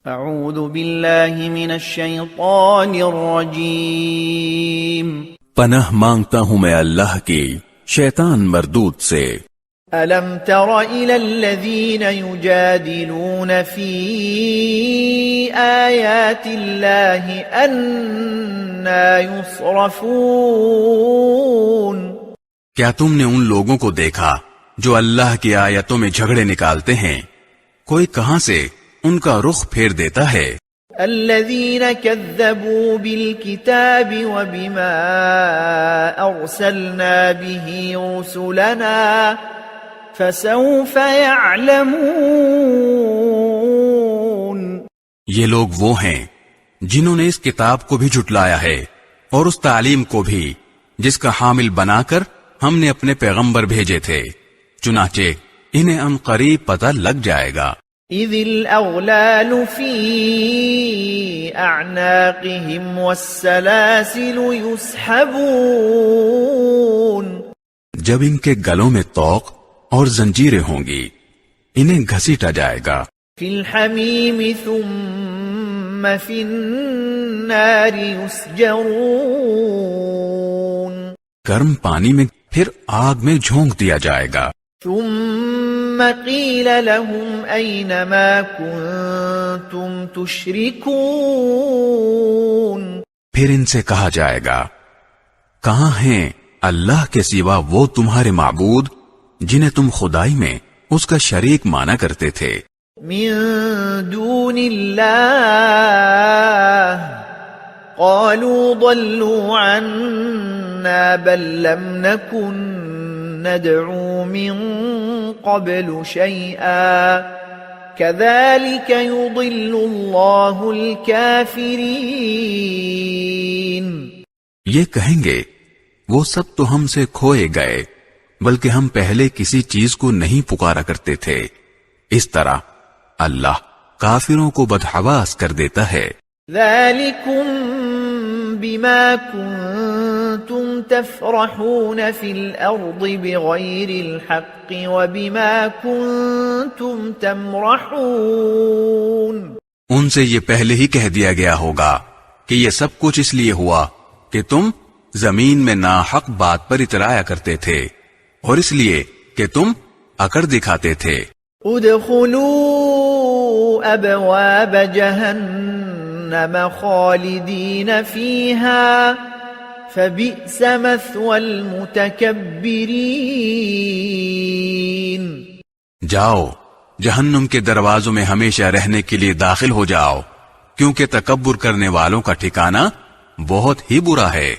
اعوذ باللہ من الشیطان الرجیم پناہ مانگتا ہوں میں اللہ کی شیطان مردود سے۔ الم تر الى الذین یجادلون فی آیات اللہ انا یصرفون، کیا تم نے ان لوگوں کو دیکھا جو اللہ کی آیتوں میں جھگڑے نکالتے ہیں؟ کوئی کہاں سے ان کا رخ پھیر دیتا ہے۔ الذین کذبوا بالکتاب وبما ارسلنا به رسلنا فسوف يعلمون، یہ لوگ وہ ہیں جنہوں نے اس کتاب کو بھی جھٹلایا ہے اور اس تعلیم کو بھی جس کا حامل بنا کر ہم نے اپنے پیغمبر بھیجے تھے، چنانچہ انہیں ان قریب پتہ لگ جائے گا۔ اذ الاغلال فی اعناقهم والسلاسل يسحبون، جب ان کے گلوں میں طوق اور زنجیریں ہوں گی انہیں گھسیٹا جائے گا۔ فی الحمیم ثم فی النار یسجرون، گرم پانی میں پھر آگ میں جھونک دیا جائے گا۔ ثم قیل لهم این ما کنتم تشرکون، پھر ان سے کہا جائے گا کہاں ہیں اللہ کے سوا وہ تمہارے معبود جنہیں تم خدائی میں اس کا شریک مانا کرتے تھے۔ من دون اللہ قالوا ضلوا عنا بل لم نكن ندعو من قبل شيئا كذلك يضل الله الكافرين، یہ کہیں گے وہ سب تو ہم سے کھوئے گئے بلکہ ہم پہلے کسی چیز کو نہیں پکارا کرتے تھے، اس طرح اللہ کافروں کو بدحواس کر دیتا ہے۔ ذلكم بما كنتم تفرحون في الأرض بغير الحق وبما كنتم تمرحون، ان سے یہ پہلے ہی کہہ دیا گیا ہوگا کہ یہ سب کچھ اس لیے ہوا کہ تم زمین میں ناحق بات پر اترایا کرتے تھے اور اس لیے کہ تم اکڑ دکھاتے تھے۔ ادخلوا ابواب جہنم خالدین فیہا فبئس مثوى المتکبرین، جاؤ جہنم کے دروازوں میں ہمیشہ رہنے کے لیے داخل ہو جاؤ، کیونکہ تکبر کرنے والوں کا ٹھکانہ بہت ہی برا ہے۔